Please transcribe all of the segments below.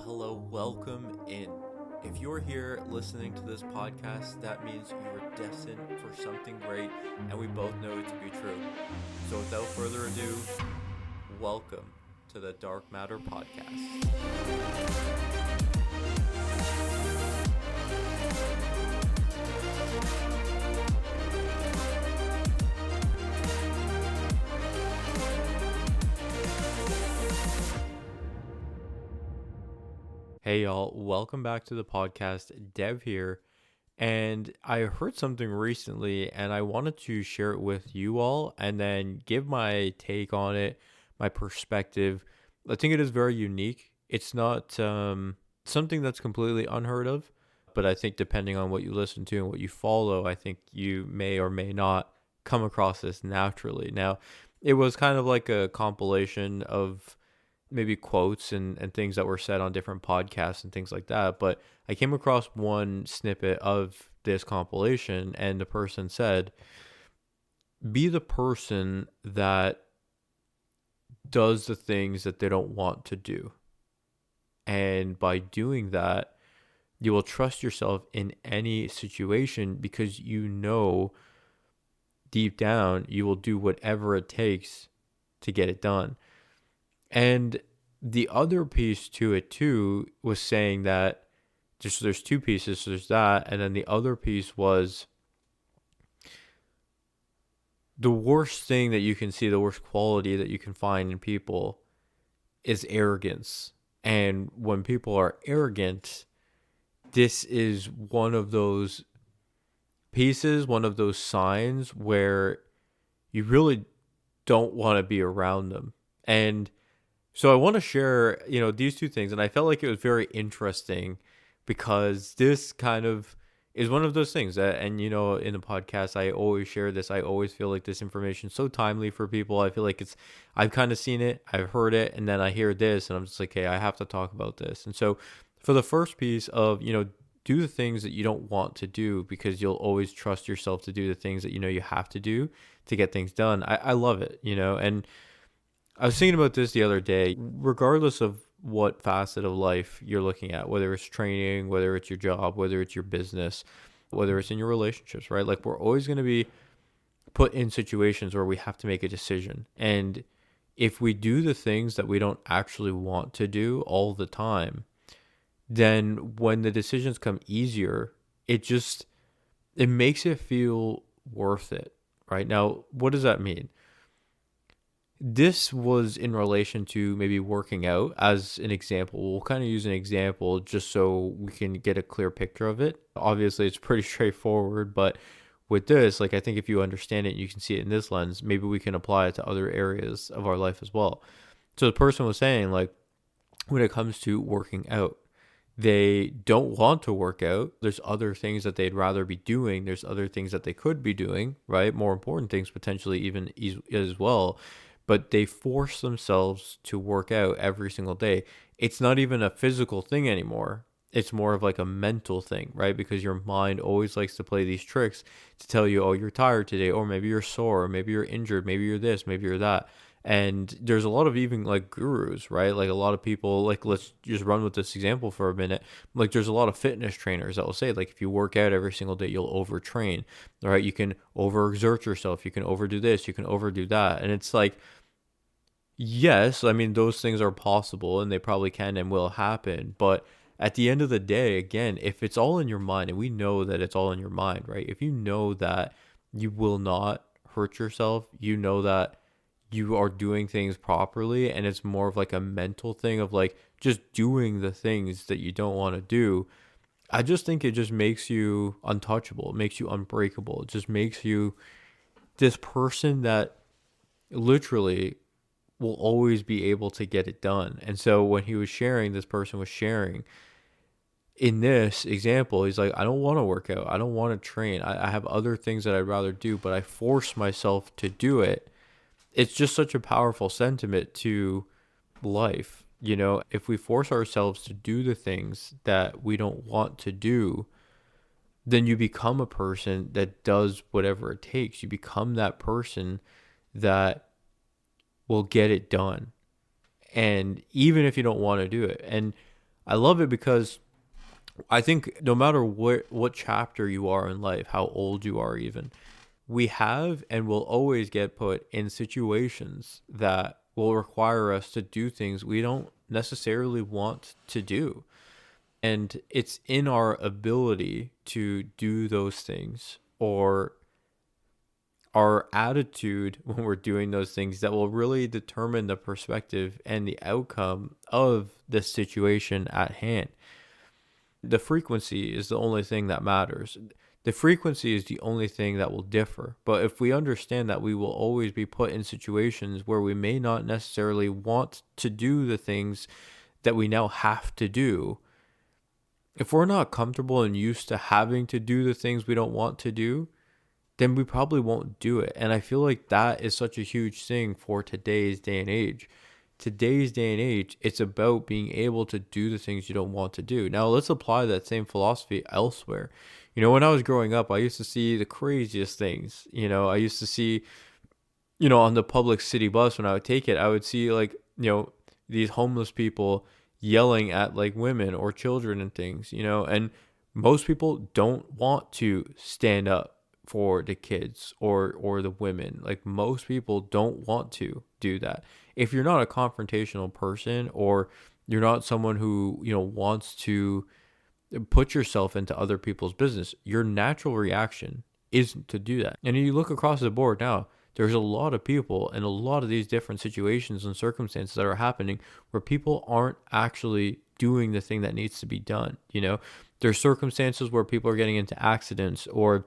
Hello, welcome in. If you're here listening to this podcast, that means you are destined for something great, and we both know it to be true. So without further ado, welcome to the Dark Matter Podcast. Hey y'all, welcome back to the podcast. Dev here. And I heard something recently and I wanted to share it with you all and then give my take on it, my perspective. I think it is very unique. It's not something that's completely unheard of, but I think depending on what you listen to and what you follow, I think you may or may not come across this naturally. Now, it was kind of like a compilation of maybe quotes and things that were said on different podcasts and things like that. But I came across one snippet of this compilation, and the person said, be the person that does the things that they don't want to do. And by doing that, you will trust yourself in any situation because you know deep down you will do whatever it takes to get it done. And the other piece to it too was saying that there's two pieces. So there's that, and then the other piece was the worst thing that you can see, the worst quality that you can find in people is arrogance. And when people are arrogant, this is one of those pieces, one of those signs where you really don't want to be around them. And so I want to share, these two things. And I felt like it was very interesting because this kind of is one of those things that, and in the podcast, I always share this. I always feel like this information is so timely for people. I feel like I've kind of seen it, I've heard it, and then I hear this and I'm just like, hey, I have to talk about this. And so for the first piece of, do the things that you don't want to do because you'll always trust yourself to do the things that you have to do to get things done. I love it, and I was thinking about this the other day. Regardless of what facet of life you're looking at, whether it's training, whether it's your job, whether it's your business, whether it's in your relationships, right? Like we're always going to be put in situations where we have to make a decision. And if we do the things that we don't actually want to do all the time, then when the decisions come easier, it makes it feel worth it, right? Now, what does that mean? This was in relation to maybe working out as an example. We'll kind of use an example just so we can get a clear picture of it. Obviously, it's pretty straightforward, but with this, I think if you understand it and you can see it in this lens, maybe we can apply it to other areas of our life as well. So the person was saying, when it comes to working out, they don't want to work out. There's other things that they'd rather be doing. There's other things that they could be doing, right? More important things potentially even as well. But they force themselves to work out every single day. It's not even a physical thing anymore. It's more of like a mental thing, right? Because your mind always likes to play these tricks to tell you, oh, you're tired today, or maybe you're sore, or maybe you're injured, maybe you're this, maybe you're that. And there's a lot of even gurus, right? Like a lot of people, let's just run with this example for a minute. There's a lot of fitness trainers that will say, if you work out every single day, you'll overtrain, all right? You can overexert yourself. You can overdo this. You can overdo that. And it's yes, those things are possible and they probably can and will happen. But at the end of the day, again, if it's all in your mind, and we know that it's all in your mind, right? If you know that you will not hurt yourself, you know that you are doing things properly, and it's more of a mental thing of just doing the things that you don't want to do. I just think it just makes you untouchable. It makes you unbreakable. It just makes you this person that literally will always be able to get it done. And so when he was sharing, this person was sharing in this example, he's like, I don't want to work out. I don't want to train. I have other things that I'd rather do, but I force myself to do it. It's just such a powerful sentiment to life. If we force ourselves to do the things that we don't want to do, then you become a person that does whatever it takes. You become that person that will get it done. And even if you don't want to do it. And I love it because I think no matter what chapter you are in life, how old you are even, we have and will always get put in situations that will require us to do things we don't necessarily want to do. And it's in our ability to do those things, or our attitude when we're doing those things, that will really determine the perspective and the outcome of the situation at hand. The frequency is the only thing that matters. The frequency is the only thing that will differ. But if we understand that we will always be put in situations where we may not necessarily want to do the things that we now have to do, if we're not comfortable and used to having to do the things we don't want to do, then we probably won't do it. And I feel like that is such a huge thing for today's day and age. Today's day and age, it's about being able to do the things you don't want to do. Now, let's apply that same philosophy elsewhere. When I was growing up, I used to see the craziest things. I used to see, on the public city bus when I would take it, I would see like, these homeless people yelling at like women or children and things, and most people don't want to stand up for the kids or the women. Like, most people don't want to do that. If you're not a confrontational person, or you're not someone who, wants to put yourself into other people's business, your natural reaction isn't to do that. And you look across the board now, there's a lot of people and a lot of these different situations and circumstances that are happening where people aren't actually doing the thing that needs to be done. There's circumstances where people are getting into accidents, or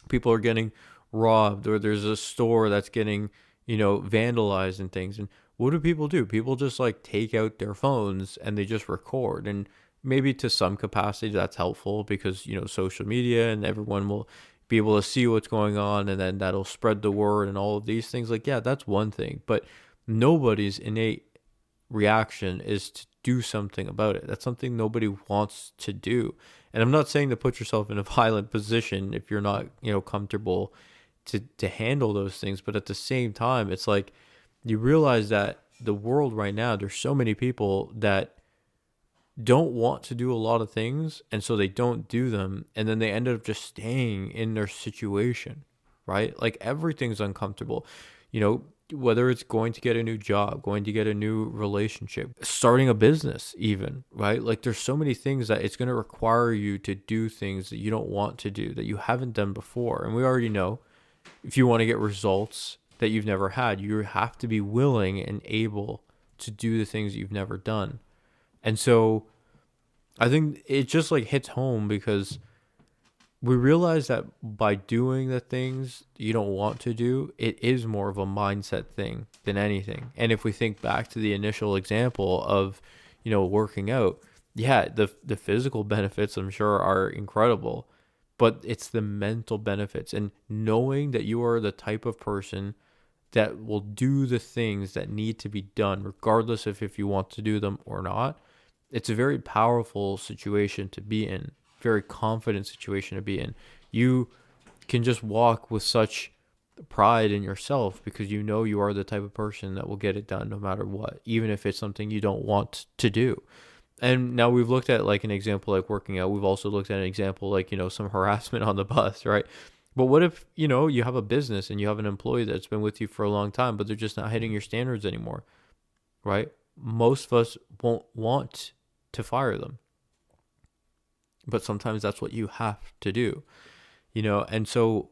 people are getting robbed, or there's a store that's getting, vandalized and things. And what do? People just like take out their phones and they just record. And maybe to some capacity that's helpful because, social media and everyone will be able to see what's going on, and then that'll spread the word and all of these things. Like, yeah, that's one thing, but nobody's innate reaction is to do something about it. That's something nobody wants to do. And I'm not saying to put yourself in a violent position if you're not, comfortable to handle those things. But at the same time, it's like you realize that the world right now, there's so many people that don't want to do a lot of things, and so they don't do them, and then they end up just staying in their situation, right? Like, everything's uncomfortable, whether it's going to get a new job, going to get a new relationship, starting a business even, right? Like, there's so many things that it's going to require you to do things that you don't want to do, that you haven't done before. And we already know, if you want to get results that you've never had, you have to be willing and able to do the things that you've never done. And so I think it just like hits home because we realize that by doing the things you don't want to do, it is more of a mindset thing than anything. And if we think back to the initial example of, working out, yeah, the physical benefits I'm sure are incredible, but it's the mental benefits, and knowing that you are the type of person that will do the things that need to be done, regardless of if you want to do them or not. It's a very powerful situation to be in, very confident situation to be in. You can just walk with such pride in yourself because you are the type of person that will get it done no matter what, even if it's something you don't want to do. And now we've looked at like an example like working out. We've also looked at an example like, some harassment on the bus, right? But what if, you have a business and you have an employee that's been with you for a long time, but they're just not hitting your standards anymore, right? Most of us won't want to fire them. But sometimes that's what you have to do, and so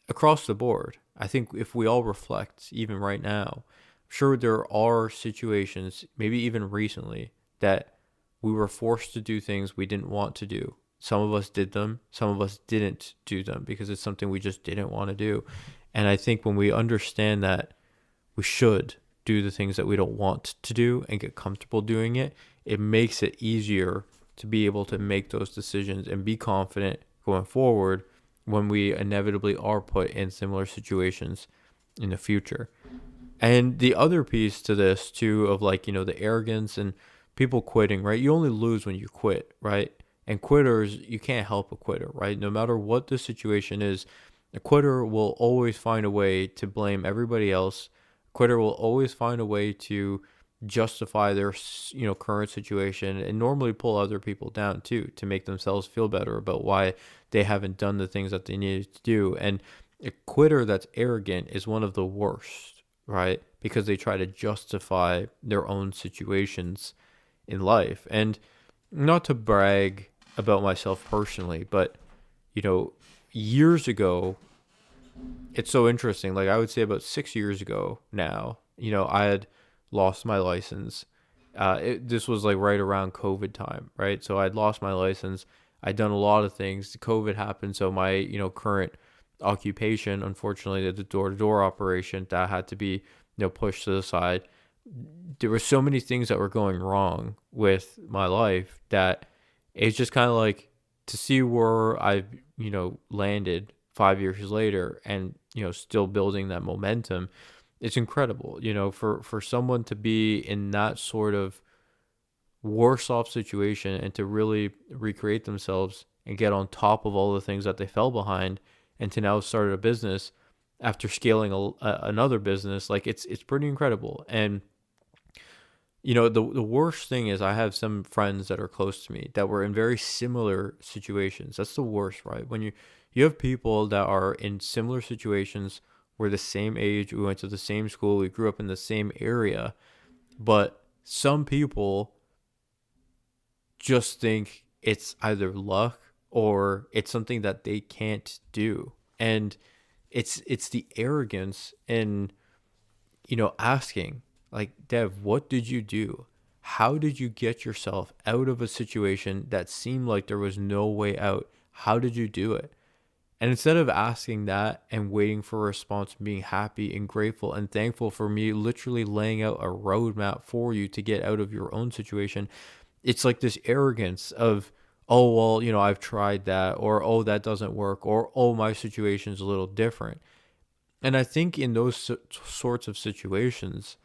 across the board, I think if we all reflect, even right now, I'm sure there are situations, maybe even recently, that we were forced to do things we didn't want to do. Some of us did them, some of us didn't do them because it's something we just didn't want to do. And I think when we understand that we should do the things that we don't want to do and get comfortable doing it, it makes it easier to be able to make those decisions and be confident going forward when we inevitably are put in similar situations in the future. And the other piece to this too of like, the arrogance and people quitting, right? You only lose when you quit, right? And quitters, you can't help a quitter, right? No matter what the situation is, a quitter will always find a way to blame everybody else. A quitter will always find a way to justify their current situation, and normally pull other people down too, to make themselves feel better about why they haven't done the things that they needed to do. And a quitter that's arrogant is one of the worst, right? Because they try to justify their own situations in life. And not to brag about myself personally, but you know, years ago, it's so interesting. Like, I would say about 6 years ago now, I had lost my license. This was like right around COVID time, right? So I'd lost my license. I'd done a lot of things. COVID happened, so my current occupation, unfortunately, the door-to-door operation, that had to be pushed to the side. There were so many things that were going wrong with my life that it's just kind of like, to see where I've landed 5 years later, and still building that momentum. It's incredible, for someone to be in that sort of worse off situation and to really recreate themselves and get on top of all the things that they fell behind, and to now start a business after scaling another business. Like, it's pretty incredible. And the worst thing is, I have some friends that are close to me that were in very similar situations. That's the worst, right? When you have people that are in similar situations, we're the same age, we went to the same school, we grew up in the same area, but some people just think it's either luck or it's something that they can't do. And it's the arrogance in asking, like, Dev, what did you do? How did you get yourself out of a situation that seemed like there was no way out? How did you do it? And instead of asking that and waiting for a response, being happy and grateful and thankful for me literally laying out a roadmap for you to get out of your own situation, it's like this arrogance of, oh, well, I've tried that, or, oh, that doesn't work, or, oh, my situation's a little different. And I think in those sorts of situations,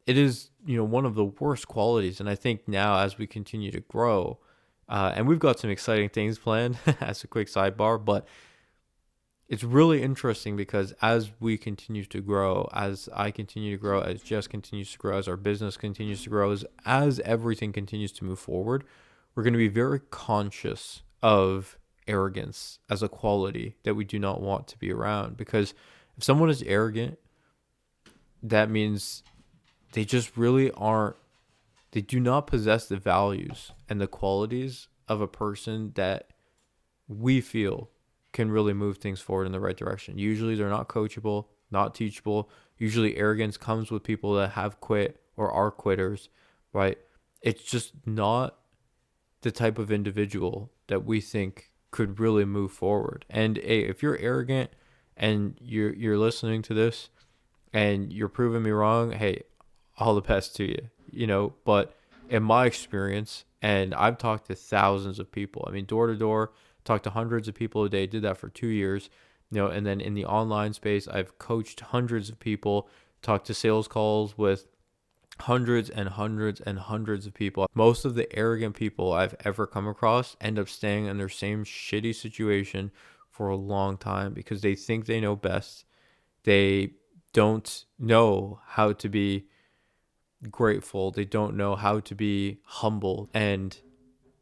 it is, one of the worst qualities. And I think now, as we continue to grow, and we've got some exciting things planned as a quick sidebar, but it's really interesting because as we continue to grow, as I continue to grow, as Jess continues to grow, as our business continues to grow, as everything continues to move forward, we're going to be very conscious of arrogance as a quality that we do not want to be around. Because if someone is arrogant, that means they just really aren't, they do not possess the values and the qualities of a person that we feel can really move things forward in the right direction. Usually they're not coachable, not teachable. Usually arrogance comes with people that have quit or are quitters, right? It's just not the type of individual that we think could really move forward. And hey, if you're arrogant and you're listening to this and you're proving me wrong, hey, all the best to you, but in my experience, and I've talked to thousands of people, I mean, door to door, talked to hundreds of people a day, did that for 2 years, and then in the online space, I've coached hundreds of people, talked to sales calls with hundreds and hundreds and hundreds of people. Most of the arrogant people I've ever come across end up staying in their same shitty situation for a long time because they think they know best. They don't know how to be grateful. They don't know how to be humble. And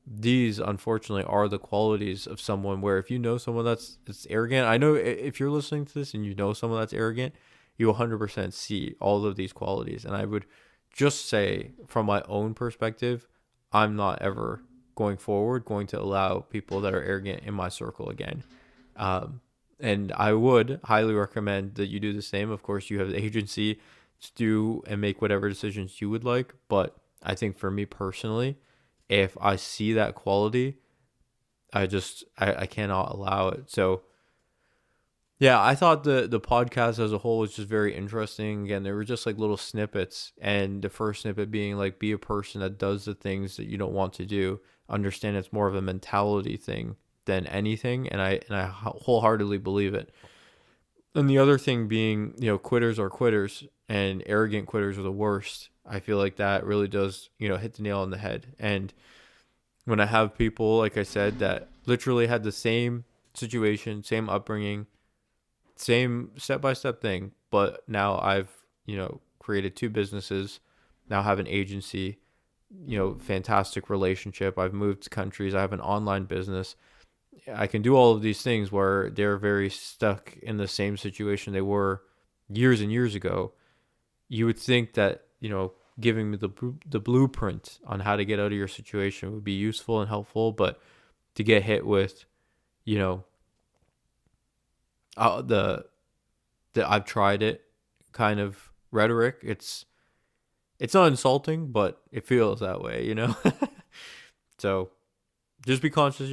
these, unfortunately, are the qualities of someone where if you know someone that's arrogant, I know if you're listening to this and you know someone that's arrogant, you 100% see all of these qualities. And I would just say, from my own perspective, I'm not ever going forward going to allow people that are arrogant in my circle again. And I would highly recommend that you do the same. Of course, you have the agency to do and make whatever decisions you would like. But I think for me personally, if I see that quality, I cannot allow it. So yeah, I thought the podcast as a whole was just very interesting. Again, there were just like little snippets, and the first snippet being like, be a person that does the things that you don't want to do. Understand it's more of a mentality thing than anything, and I wholeheartedly believe it. And the other thing being, quitters are quitters, and arrogant quitters are the worst. I feel like that really does, hit the nail on the head. And when I have people, like I said, that literally had the same situation, same upbringing, same step-by-step thing, but now I've, created two businesses, now have an agency, fantastic relationship. I've moved countries. I have an online business. I can do all of these things where they're very stuck in the same situation they were years and years ago. You would think that, giving me the blueprint on how to get out of your situation would be useful and helpful, but to get hit with, the I've tried it kind of rhetoric, it's not insulting, but it feels that way, So just be conscious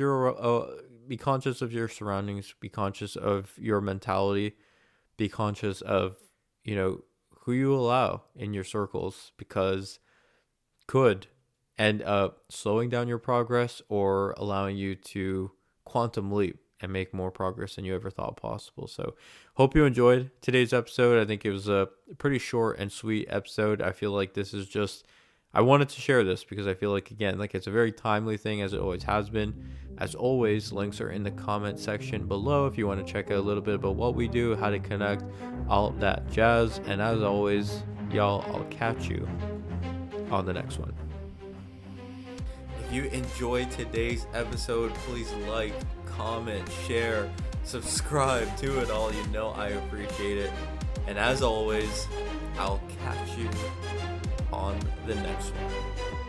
be conscious of your surroundings, be conscious of your mentality, be conscious of, who you allow in your circles, because could end up slowing down your progress or allowing you to quantum leap and make more progress than you ever thought possible. So hope you enjoyed today's episode. I think it was a pretty short and sweet episode. I feel like this is just, I wanted to share this because I feel like, again, like it's a very timely thing, as it always has been. As always, links are in the comment section below if you want to check out a little bit about what we do, how to connect, all that jazz. And as always, y'all, I'll catch you on the next one. If you enjoyed today's episode, please like, comment, share, subscribe to it all. I appreciate it. And as always, I'll catch you on the next one.